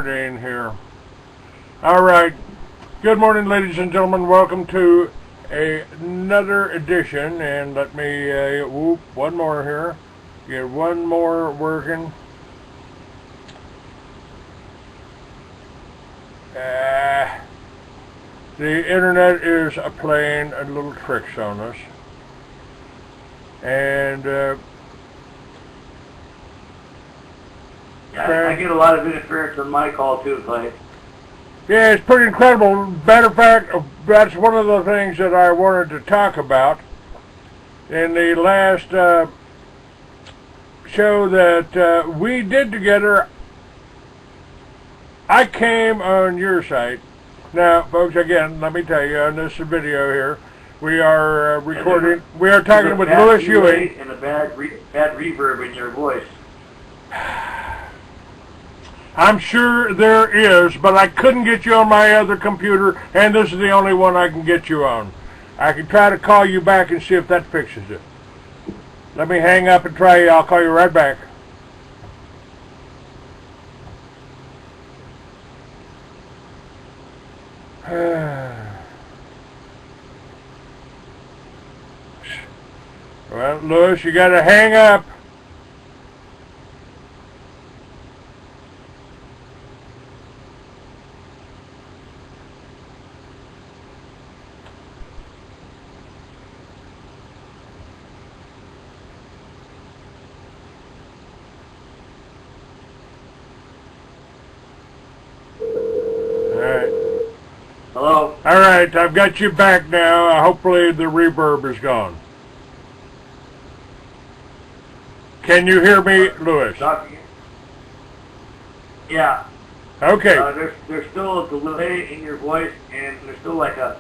recording here. Alright, good morning ladies and gentlemen, welcome to another edition, and let me, one more here, get one more working. The internet is playing a little tricks on us, and I get a lot of interference on my call too, Clay. yeah, it's pretty incredible. Matter of fact, that's one of the things that I wanted to talk about. In the last show that we did together, I came on your site. Now, folks, again, let me tell you, on this video here, we are recording, we are talking with Louis Ewing. And a bad reverb in your voice. I'm sure there is, but I couldn't get you on my other computer, and this is the only one I can get you on. I can try to call you back and see if that fixes it. Let me hang up and try you. I'll call you right back. Well, Louis, you got to hang up. Hello? Alright, I've got you back now. Hopefully the reverb is gone. Can you hear me, Louis? Yeah. Okay. There's still a delay in your voice, and there's still like a...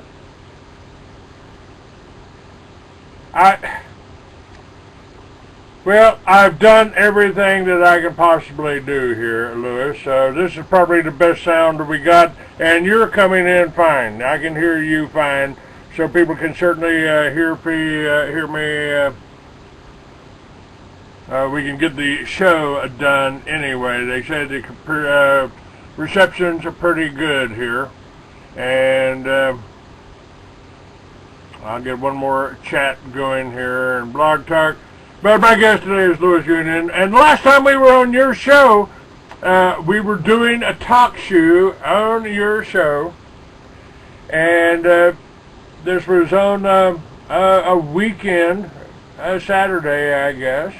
Well, I've done everything that I can possibly do here, Louis. So this is probably the best sound that we got, and you're coming in fine. I can hear you fine, so people can certainly hear me. We can get the show done anyway. They say the receptions are pretty good here, and I'll get one more chat going here and blog talk. But my guest today is Louis Ewing, and last time we were on your show, we were doing a talk show on your show, and this was on a weekend, a Saturday, I guess,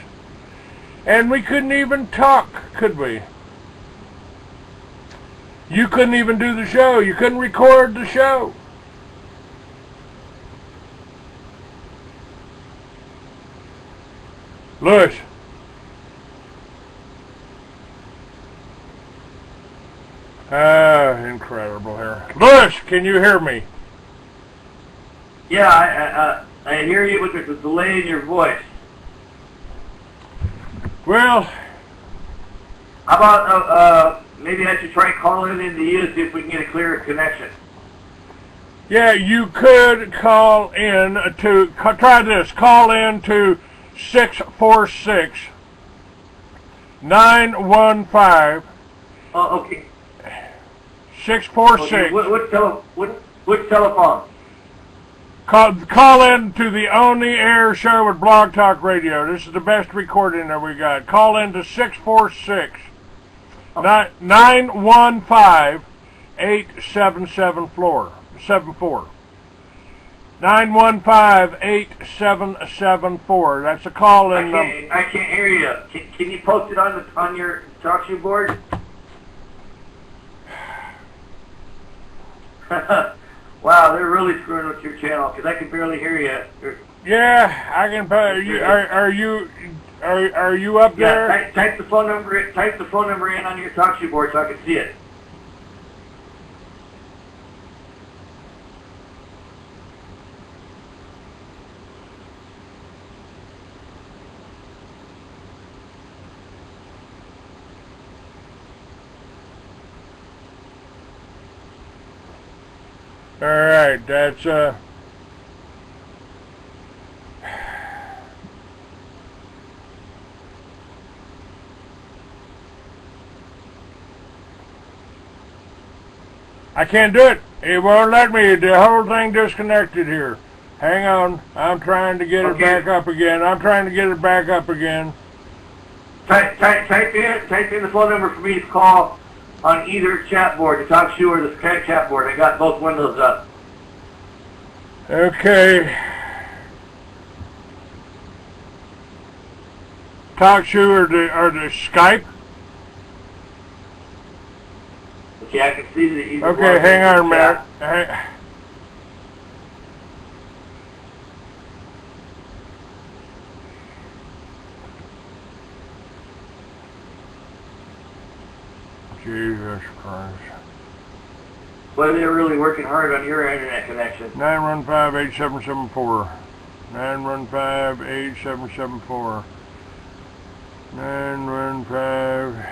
and we couldn't even talk, could we? You couldn't even do the show. You couldn't record the show. Louis. Incredible here. Louis, can you hear me? Yeah, I hear you, but there's a delay in your voice. Well, how about maybe I should try calling into you, see if we can get a clearer connection. Yeah, you could call in to, try this, call in to 646-915. Oh, okay. 646. Okay, which telephone? Call in to the On the Air show with Blog Talk Radio. This is the best recording that we got. Call in to 646-915-877-74. 915-8774. That's a call in. I can't hear you. Can you post it on your talk show board? Wow, they're really screwing with your channel because I can barely hear you. Yeah, I can. Are you up there? Yeah, type the phone number. Type the phone number in on your talk show board so I can see it. All right, that's I can't do it. It won't let me. The whole thing disconnected here. Hang on. I'm trying to get it back up again. Type in the phone number for me to call on either chat board, the talk show or the chat board. I got both windows up. Okay. Talk show or the Skype? Okay, I can see that either. Okay, hang on a minute. Jesus Christ. Well, they're really working hard on your internet connection. 915-8774. 915-8774. 915...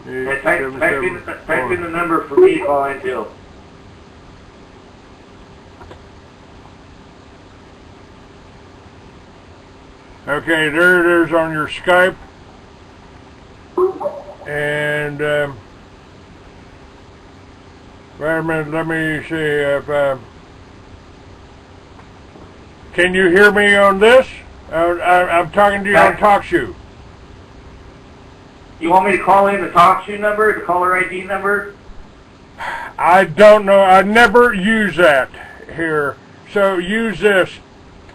Type in the number for me to call into. Okay, there it is on your Skype. And, wait a minute, let me see if, can you hear me on this? I'm talking to you on TalkShoe. You want me to call in the TalkShoe number, the caller ID number? I don't know. I never use that here. So use this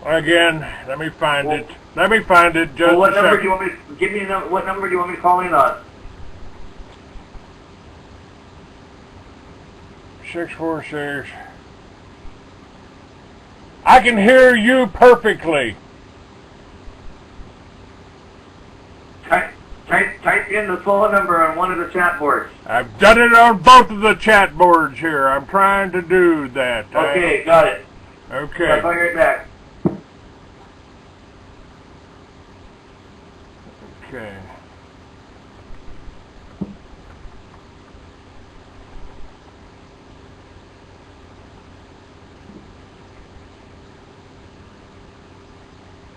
again. Let me find it. Let me find it. Just what number do you want me to give me? What number do you want me to call in on? 646. I can hear you perfectly. Type in the phone number on one of the chat boards. I've done it on both of the chat boards here. I'm trying to do that. Okay, got it. Okay. I'll call you right back. Okay.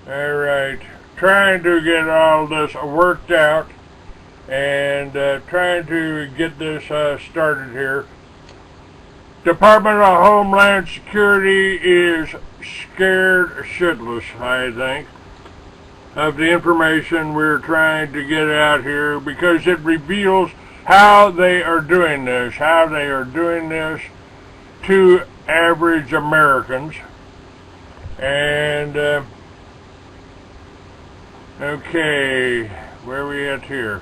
All right. Trying to get all this worked out and trying to get this started here. Department of Homeland Security is scared shitless, I think, of the information we're trying to get out here because it reveals how they are doing this, to average Americans. And okay, where are we at here?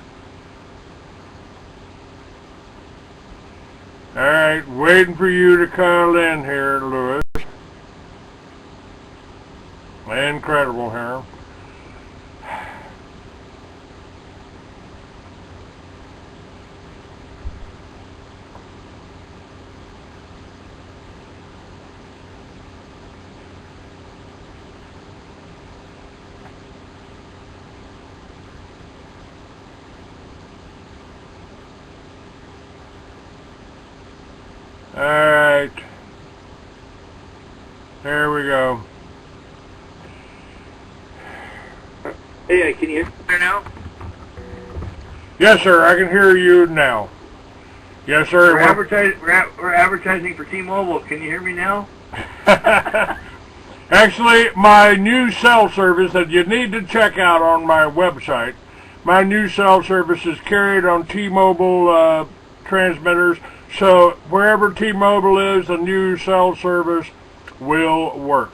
Alright, waiting for you to call in here, Lewis. Incredible here. Alright. There we go. Hey, can you hear me now? Yes, sir. I can hear you now. Yes, sir. We're advertising for T-Mobile. Can you hear me now? Actually, my new cell service that you need to check out on my website, my new cell service is carried on T-Mobile transmitters. So wherever T-Mobile is, the new cell service will work.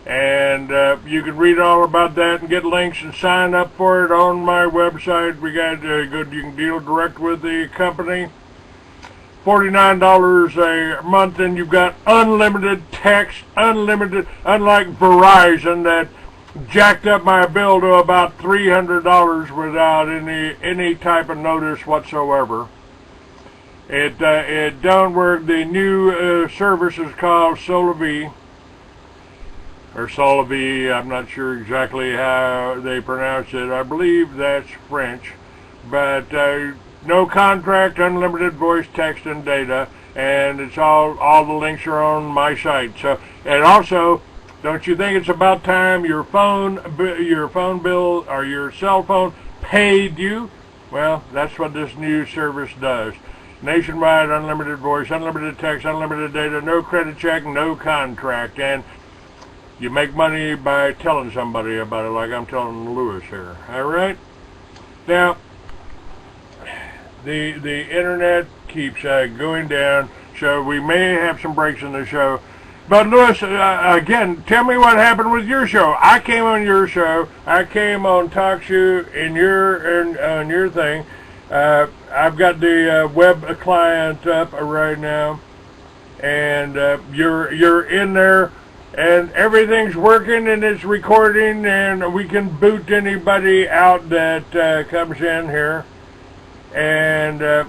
And you can read all about that and get links and sign up for it on my website. We got good. You can deal direct with the company. $49 a month, and you've got unlimited text, unlimited. Unlike Verizon that jacked up my bill to about $300 without any type of notice whatsoever. It don't work. The new service is called Solavi, or Solavi. I'm not sure exactly how they pronounce it. I believe that's French, but no contract, unlimited voice, text, and data, and it's all the links are on my site. So, and also, don't you think it's about time your phone bill or your cell phone paid you? Well, that's what this new service does. Nationwide, unlimited voice, unlimited text, unlimited data, no credit check, no contract, and you make money by telling somebody about it, like I'm telling Lewis here. All right? Now, the internet keeps going down, so we may have some breaks in the show. But Lewis, again, tell me what happened with your show. I came on your show. I came on TalkShoe on your thing. I've got the web client up right now, and you're in there, and everything's working, and it's recording, and we can boot anybody out that comes in here. And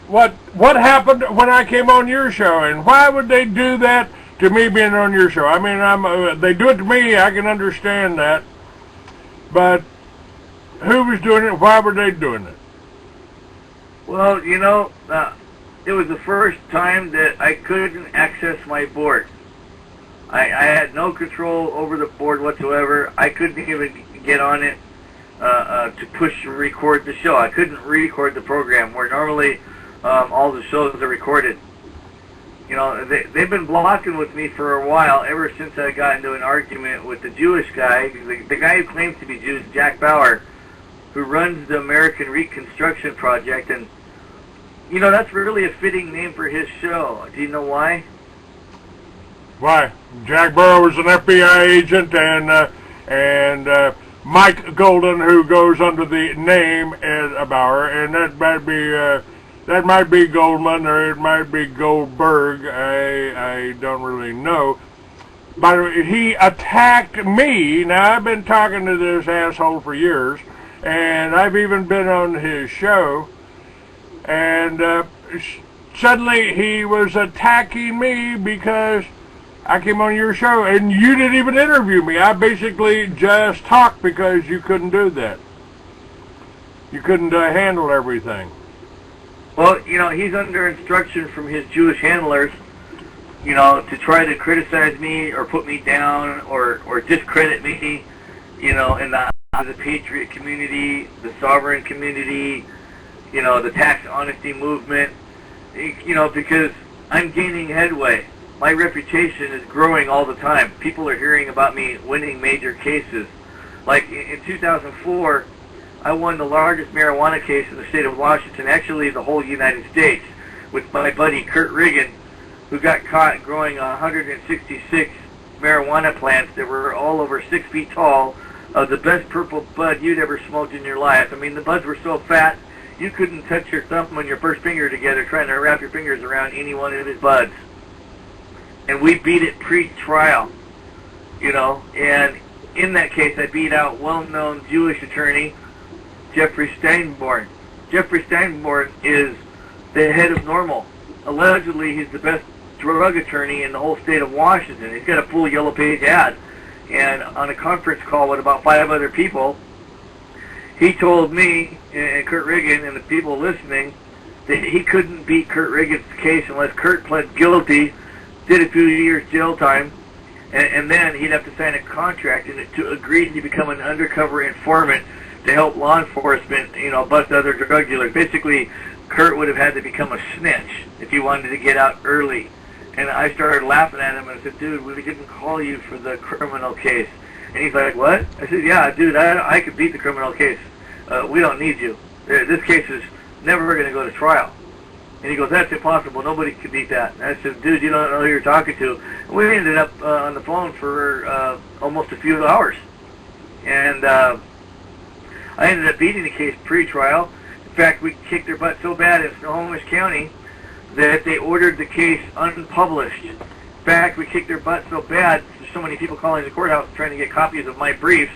what happened when I came on your show, and why would they do that to me being on your show? I mean, they do it to me. I can understand that, but who was doing it? Why were they doing it? Well, you know, it was the first time that I couldn't access my board. I had no control over the board whatsoever. I couldn't even get on it to push and record the show. I couldn't record the program where normally all the shows are recorded. You know, they've been blocking with me for a while, ever since I got into an argument with the Jewish guy, the guy who claims to be Jewish, Jack Bauer, who runs the American Reconstruction Project. And, you know, that's really a fitting name for his show. Do you know why? Why? Jack Bauer was an FBI agent, and Mike Golden, who goes under the name Ed Bauer, and that might be Goldman, or it might be Goldberg. I don't really know. But he attacked me. Now, I've been talking to this asshole for years, and I've even been on his show, and suddenly he was attacking me because I came on your show, and you didn't even interview me. I basically just talked because you couldn't do that. You couldn't handle everything. Well, you know, he's under instruction from his Jewish handlers, you know, to try to criticize me or put me down or discredit me, you know, in the patriot community, the sovereign community, you know, the tax honesty movement, you know, because I'm gaining headway. My reputation is growing all the time. People are hearing about me winning major cases. Like in 2004, I won the largest marijuana case in the state of Washington, actually the whole United States, with my buddy Kurt Riggin, who got caught growing 166 marijuana plants that were all over 6 feet tall, of the best purple bud you'd ever smoked in your life. I mean, the buds were so fat, you couldn't touch your thumb and your first finger together trying to wrap your fingers around any one of his buds. And we beat it pre-trial, you know, and in that case I beat out well-known Jewish attorney Jeffrey Steinborn. Jeffrey Steinborn is the head of NORML. Allegedly, he's the best drug attorney in the whole state of Washington. He's got a full yellow page ad. And on a conference call with about 5 other people, he told me and Kurt Riggin and the people listening that he couldn't beat Kurt Riggin's case unless Kurt pled guilty, did a few years jail time, and then he'd have to sign a contract and to agree to become an undercover informant to help law enforcement, you know, bust other drug dealers. Basically, Kurt would have had to become a snitch if he wanted to get out early. And I started laughing at him and I said, dude, we didn't call you for the criminal case. And he's like, what? I said, yeah, dude, I could beat the criminal case. We don't need you. This case is never going to go to trial. And he goes, that's impossible. Nobody could beat that. And I said, dude, you don't know who you're talking to. And we ended up on the phone for almost a few hours. And I ended up beating the case pre-trial. In fact, we kicked their butt so bad in Snohomish County that they ordered the case unpublished. In fact, we kicked their butt so bad, there's so many people calling the courthouse trying to get copies of my briefs,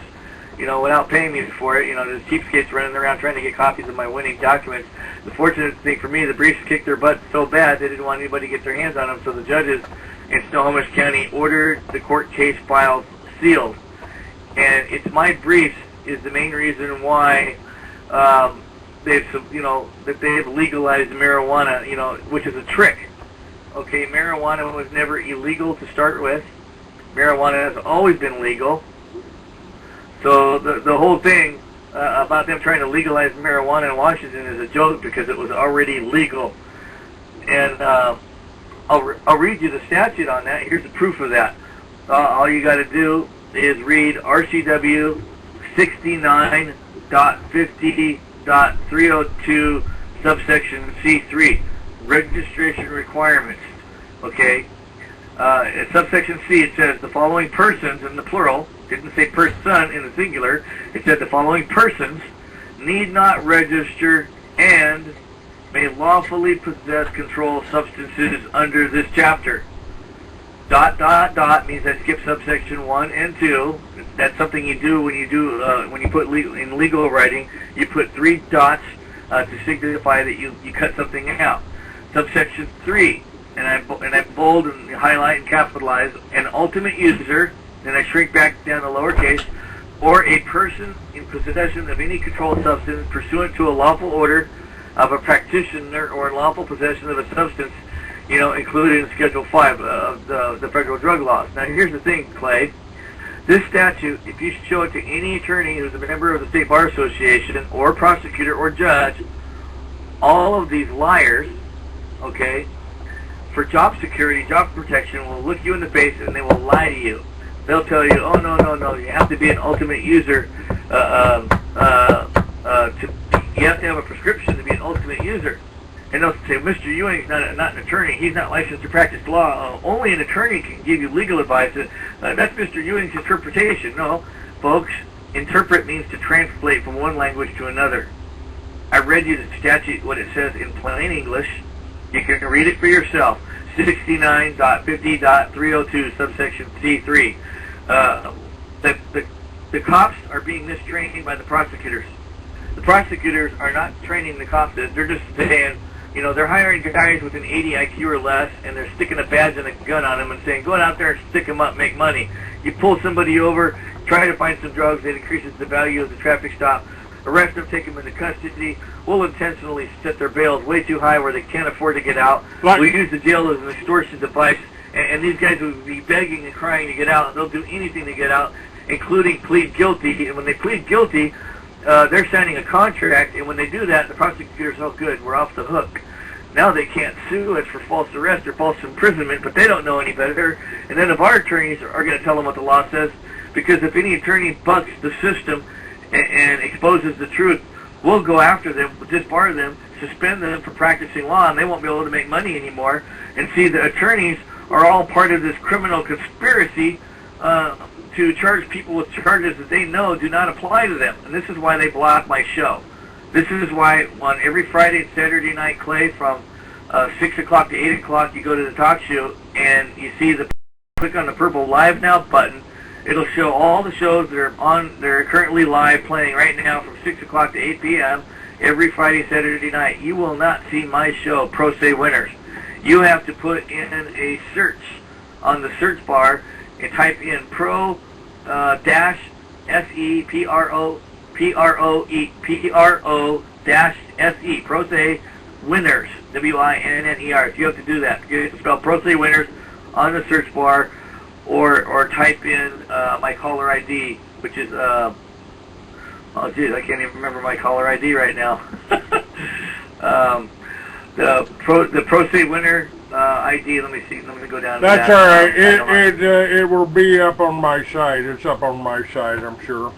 you know, without paying me for it. You know, there's cheapskates running around trying to get copies of my winning documents. The fortunate thing for me, the briefs kicked their butt so bad they didn't want anybody to get their hands on them, so the judges in Snohomish County ordered the court case files sealed. And it's my briefs is the main reason why they've, you know, that they've legalized marijuana, you know, which is a trick. Okay, marijuana was never illegal to start with. Marijuana has always been legal. So the whole thing about them trying to legalize marijuana in Washington is a joke because it was already legal. And I'll read you the statute on that. Here's the proof of that. All you got to do is read RCW 69.50.302 subsection C3, registration requirements. Okay. In subsection C, it says the following persons in the plural. Didn't say person in the singular. It said the following persons need not register and may lawfully possess controlled substances under this chapter. ... means I skip subsection 1 and 2. That's something you do when you put in legal writing. You put 3 dots to signify that you cut something out. Subsection 3, and I bold and highlight and capitalize an ultimate user, and I shrink back down to lowercase, or a person in possession of any controlled substance pursuant to a lawful order of a practitioner or in lawful possession of a substance, included in Schedule 5 of the federal drug laws. Now, here's the thing, Clay. This statute, if you show it to any attorney who's a member of the State Bar Association or prosecutor or judge, all of these liars, okay, for job security, job protection, will look you in the face and they will lie to you. They'll tell you, oh, no, you have to be an ultimate user. You have to have a prescription to be an ultimate user. And they'll say, Mr. Ewing is not an attorney. He's not licensed to practice law. Only an attorney can give you legal advice. That's Mr. Ewing's interpretation. No, folks, interpret means to translate from one language to another. I read you the statute, what it says in plain English. You can read it for yourself. 69.50.302, subsection C3. The cops are being mistrained by the prosecutors. The prosecutors are not training the cops. They're just saying, they're hiring guys with an 80 IQ or less, and they're sticking a badge and a gun on them and saying, go out there and stick them up, make money. You pull somebody over, try to find some drugs, it increases the value of the traffic stop. Arrest them, take them into custody. We'll intentionally set their bails way too high where they can't afford to get out. We'll use the jail as an extortion device, and these guys will be begging and crying to get out. They'll do anything to get out, including plead guilty. And when they plead guilty, they're signing a contract, and when they do that, the prosecutor's, oh good, we're off the hook. Now they can't sue us for false arrest or false imprisonment, but they don't know any better. And then if our attorneys are going to tell them what the law says, because if any attorney bucks the system and exposes the truth, we'll go after them, disbar them, suspend them for practicing law, and they won't be able to make money anymore. And see, the attorneys are all part of this criminal conspiracy to charge people with charges that they know do not apply to them. And this is why they block my show. This is why on every Friday and Saturday night, Clay, from 6 o'clock to 8 o'clock, you go to the talk show and you see click on the purple Live Now button. It'll show all the shows that are currently live playing right now from 6 o'clock to 8 p.m. every Friday, Saturday night. You will not see my show, Pro Se Winners. You have to put in a search on the search bar and type in pro-se, P-R-O-SE, Pro Se Winners, W-I-N-N-E-R. You have to do that. You have to spell Pro Se Winners on the search bar, or type in my caller ID, which is, oh geez, I can't even remember my caller ID right now. The Pro Se Winner ID, let me see, let me go down to that. That's alright, it will be up on my site. It's up on my site, I'm sure.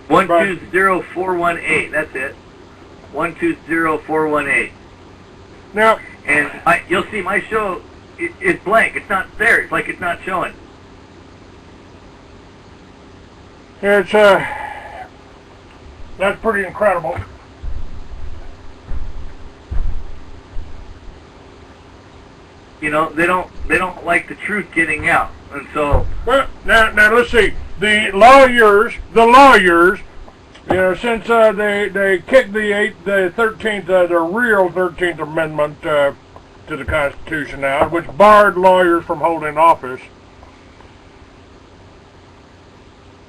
120418, that's it. 120418. Now, and you'll see my show, it's blank. It's not there. It's like it's not showing. It's that's pretty incredible. They don't like the truth getting out, and so. Well, now let's see. The lawyers, since they kicked the 13th, the real 13th Amendment to the Constitution out, which barred lawyers from holding office.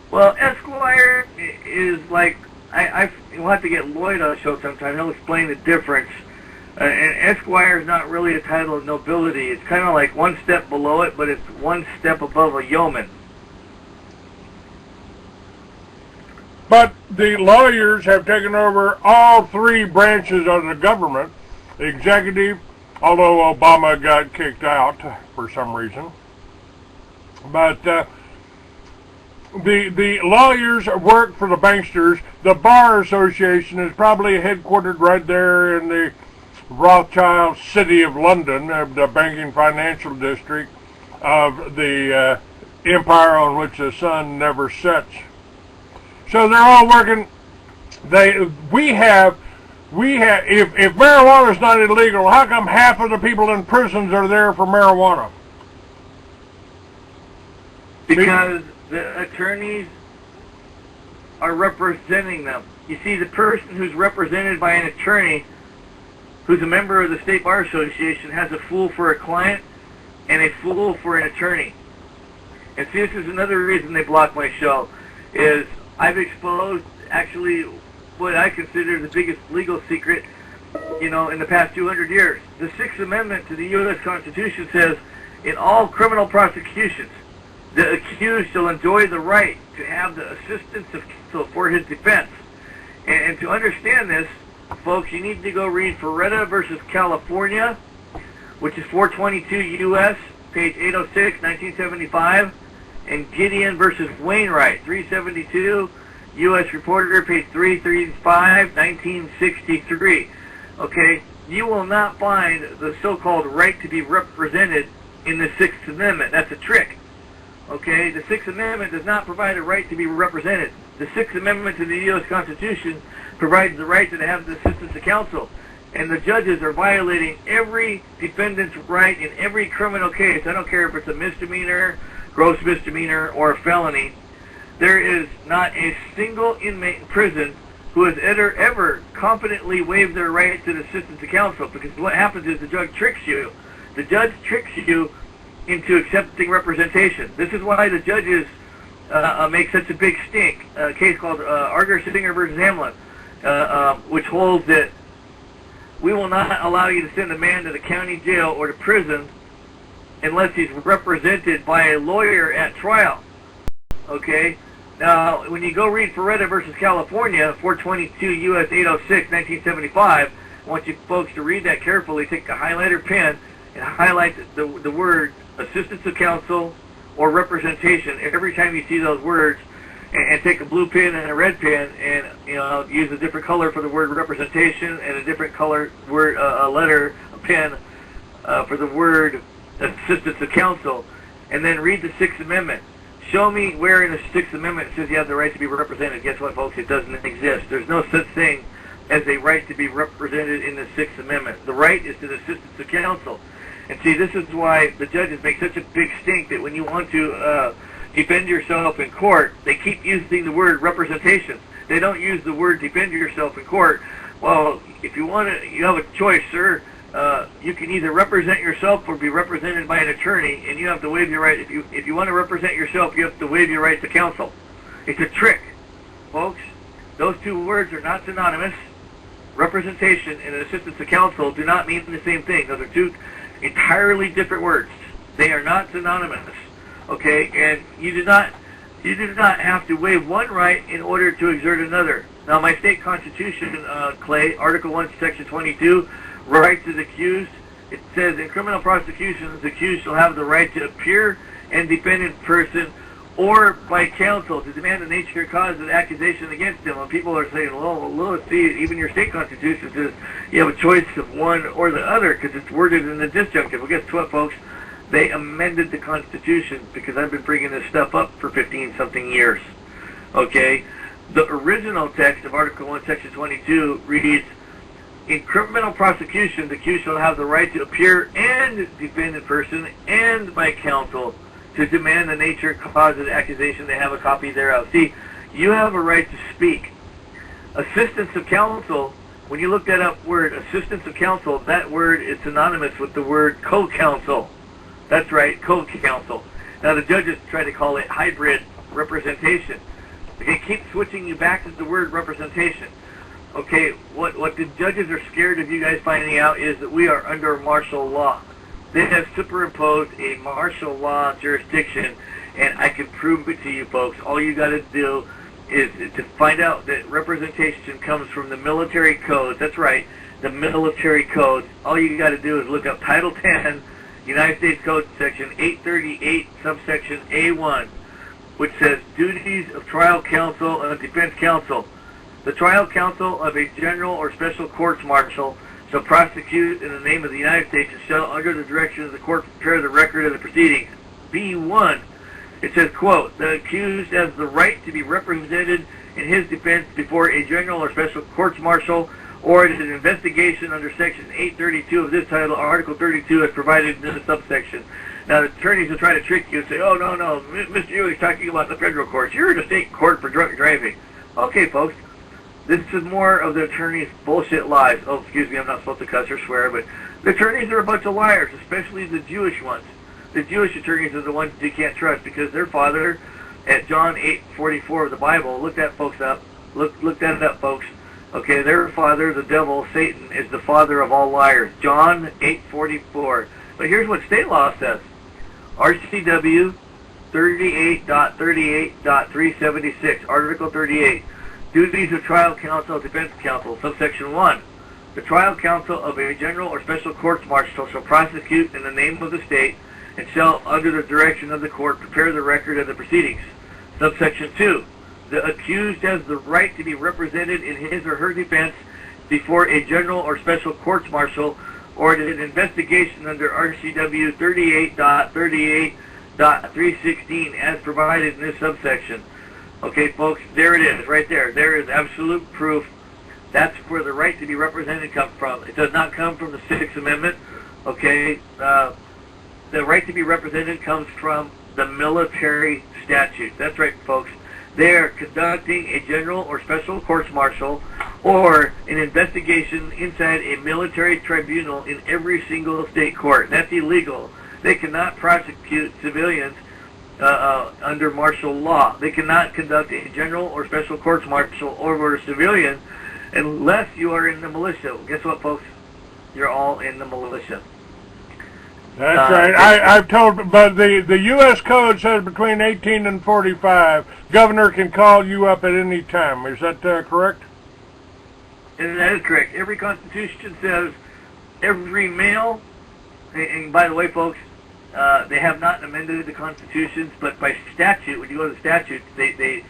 Well, Esquire is like, we'll have to get Lloyd on the show sometime. He'll explain the difference. And Esquire is not really a title of nobility. It's kind of like one step below it, but it's one step above a yeoman. But the lawyers have taken over all three branches of the government, the executive, although Obama got kicked out for some reason. But the lawyers work for the banksters. The Bar Association is probably headquartered right there in the Rothschild City of London, the banking financial district of the empire on which the sun never sets. So they're all working. We have. If marijuana is not illegal, how come half of the people in prisons are there for marijuana? Because the attorneys are representing them. You see, the person who's represented by an attorney who's a member of the State Bar Association has a fool for a client and a fool for an attorney. And see, this is another reason they block my show, is I've exposed actually what I consider the biggest legal secret, in the past 200 years. The Sixth Amendment to the U.S. Constitution says, in all criminal prosecutions, the accused shall enjoy the right to have the assistance of counsel for his defense. And to understand this, folks, you need to go read Ferretta versus California, which is 422 U.S., page 806, 1975, and Gideon versus Wainwright, 372 U.S. Reporter, page 335, 1963. Okay, you will not find the so-called right to be represented in the Sixth Amendment. That's a trick. Okay, the Sixth Amendment does not provide a right to be represented. The Sixth Amendment to the U.S. Constitution provides the right to have the assistance of counsel. And the judges are violating every defendant's right in every criminal case. I don't care if it's a misdemeanor, gross misdemeanor, or a felony. There is not a single inmate in prison who has ever competently waived their right to the assistance of counsel, because what happens is the judge tricks you. The judge tricks you into accepting representation. This is why the judges make such a big stink. A case called Arger Singer versus Hamlin, which holds that we will not allow you to send a man to the county jail or to prison unless he's represented by a lawyer at trial. Okay? Now, when you go read Ferretta versus California, 422 U.S. 806, 1975, I want you folks to read that carefully. Take a highlighter pen and highlight the word assistance of counsel or representation every time you see those words, and take a blue pen and a red pen and use a different color for the word representation and a different color word a pen for the word assistance of counsel, and then read the Sixth Amendment. Show me where in the Sixth Amendment it says you have the right to be represented. Guess what, folks? It doesn't exist. There's no such thing as a right to be represented in the Sixth Amendment. The right is to the assistance of counsel. And see, this is why the judges make such a big stink that when you want to defend yourself in court, they keep using the word representation. They don't use the word defend yourself in court. Well, if you want to, you have a choice, sir. You can either represent yourself or be represented by an attorney, and you have to waive your right. If you want to represent yourself, you have to waive your right to counsel. It's a trick, folks. Those two words are not synonymous. Representation and assistance to counsel do not mean the same thing. Those are two entirely different words. They are not synonymous. Okay, and you do not have to waive one right in order to exert another. Now, my state constitution, Clay, Article 1, Section 22, rights of the accused, it says, in criminal prosecutions, the accused shall have the right to appear and defend in person or by counsel to demand the nature or cause of the accusation against them. And people are saying, well, see, even your state constitution says you have a choice of one or the other because it's worded in the disjunctive. Well, guess what, folks? They amended the Constitution because I've been bringing this stuff up for 15-something years. Okay? The original text of Article 1, Section 22 reads, in criminal prosecution, the accused shall have the right to appear and defend in person and by counsel to demand the nature and cause of the accusation. They have a copy thereof. See, you have a right to speak. Assistance of counsel, when you look that up word, assistance of counsel, that word is synonymous with the word co-counsel. That's right, co-counsel. Now the judges try to call it hybrid representation. They keep switching you back to the word representation. Okay, what the judges are scared of you guys finding out is that we are under martial law. They have superimposed a martial law jurisdiction, and I can prove it to you folks. All you got to do is to find out that representation comes from the military codes. That's right, the military codes. All you got to do is look up Title 10, United States Code, Section 838, subsection A1, which says duties of trial counsel and defense counsel. The trial counsel of a general or special courts martial shall prosecute in the name of the United States and shall, under the direction of the court, prepare the record of the proceedings. B1, it says, quote, the accused has the right to be represented in his defense before a general or special courts martial or in an investigation under Section 832 of this title, Article 32, as provided in this subsection. Now, the attorneys will try to trick you and say, oh, no, Mr. Ewing's talking about the federal courts. You're in a state court for drunk driving. Okay, folks, this is more of the attorneys' bullshit lies. Oh, excuse me, I'm not supposed to cuss or swear, but the attorneys are a bunch of liars, especially the Jewish ones. The Jewish attorneys are the ones you can't trust because their father, at John 8:44 of the Bible, look that up, folks. Okay, their father, the devil, Satan, is the father of all liars. John 8:44. But here's what state law says. RCW 38.38.376, Article 38. Duties of trial counsel, defense counsel, subsection 1. The trial counsel of a general or special courts martial shall prosecute in the name of the state and shall, under the direction of the court, prepare the record of the proceedings. Subsection 2. The accused has the right to be represented in his or her defense before a general or special courts martial or in an investigation under RCW 38.38.316 as provided in this subsection. Okay, folks, there it is, right there. There is absolute proof. That's where the right to be represented comes from. It does not come from the Sixth Amendment. Okay, the right to be represented comes from the military statute. That's right, folks. They're conducting a general or special courts martial or an investigation inside a military tribunal in every single state court. That's illegal. They cannot prosecute civilians under martial law. They cannot conduct a general or special courts martial over a civilian unless you are in the militia. Guess what, folks? You're all in the militia. That's right. I've told, but the U.S. Code says between 18 and 45, governor can call you up at any time. Is that correct? And that is correct. Every constitution says every male, and by the way, folks, they have not amended the constitutions, but by statute, when you go to the statutes, they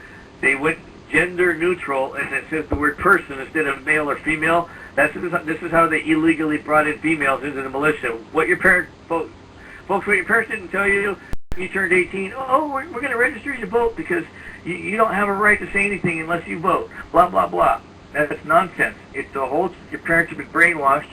went gender neutral, and it says the word person instead of male or female. This is how they illegally brought in females into the militia. What your parents, folks, what your parents didn't tell you, you turned 18, oh, we're going to register you to vote because you don't have a right to say anything unless you vote, blah, blah, blah. That's nonsense. It's the whole, your parents have been brainwashed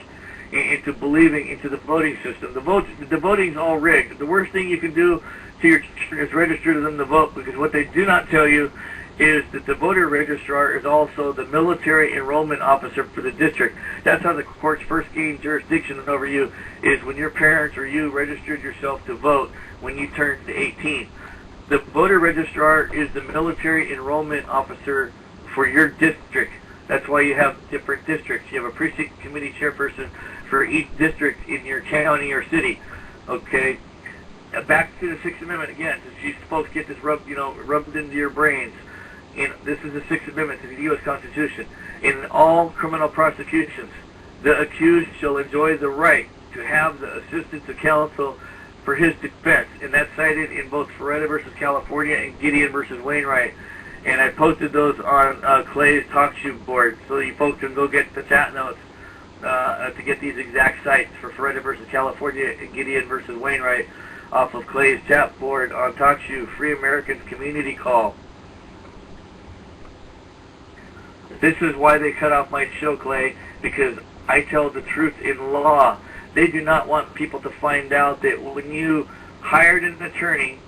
into believing into the voting system. The voting's all rigged. The worst thing you can do to your children is register them to vote, because what they do not tell you is that the voter registrar is also the military enrollment officer for the district. That's how the courts first gain jurisdiction over you, is when your parents or you registered yourself to vote when you turned 18. The voter registrar is the military enrollment officer for your district. That's why you have different districts. You have a precinct committee chairperson for each district in your county or city. Okay? Back to the Sixth Amendment again, since you folks get this rubbed into your brains. This is the Sixth Amendment to the U.S. Constitution. In all criminal prosecutions, the accused shall enjoy the right to have the assistance of counsel for his defense, and that's cited in both Feretta versus California and Gideon versus Wainwright. And I posted those on Clay's talk show board, so you folks can go get the chat notes to get these exact sites for Feretta versus California and Gideon versus Wainwright off of Clay's chat board on TalkShoe, Free Americans Community Call. This is why they cut off my show, Clay, because I tell the truth in law. They do not want people to find out that when you hired an attorney